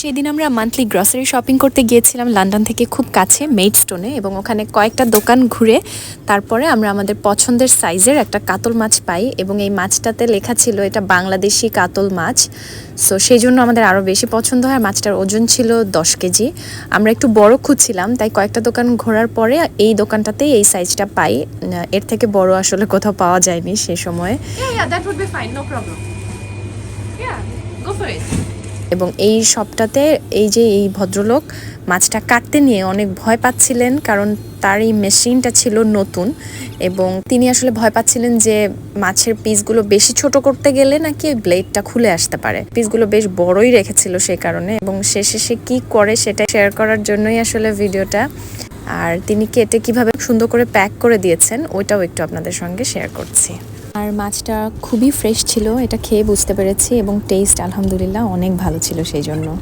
সেদিন আমরা monthly grocery shopping করতে গিয়েছিলাম লন্ডন থেকে খুব কাছে মেইডস্টোনে, এবং ওখানে কয়েকটা দোকান ঘুরে তারপরে আমরা আমাদের পছন্দের সাইজের একটা কাতল মাছ পাই, এবং এই মাছটাতে লেখা ছিল এটা বাংলাদেশি কাতল মাছ। সো সেই জন্য আমাদের আরও বেশি পছন্দ হয়। মাছটার ওজন ছিল 10 কেজি। আমরা একটু বড় খুঁজছিলাম, তাই কয়েকটা দোকান ঘোরার পরে এই দোকানটাতেই এই সাইজটা পাই। এর থেকে বড় আসলে কোথাও পাওয়া যায়নি সে সময়ে। Yeah, that would be fine, no problem. Yeah, go for it. এবং এই শপটাতে এই ভদ্রলোক মাছটা কাটতে নিয়ে অনেক ভয় পাচ্ছিলেন, কারণ তার এই মেশিনটা ছিল নতুন, এবং তিনি আসলে ভয় পাচ্ছিলেন যে মাছের পিসগুলো বেশি ছোট করতে গেলে নাকি ব্লেডটা খুলে আসতে পারে। পিসগুলো বেশ বড়ই রেখেছিল সেই কারণে, এবং শেষে সে কি করে সেটা শেয়ার করার জন্যই আসলে ভিডিওটা। আর তিনি কেটে কিভাবে সুন্দর করে প্যাক করে দিয়েছেন ওইটাও একটু আপনাদের সঙ্গে শেয়ার করছি। আর মাছটা খুবই ফ্রেশ ছিল, এটা খেয়ে বুঝতে পেরেছি, এবং টেস্ট আলহামদুলিল্লাহ অনেক ভালো ছিল সেই জন্য।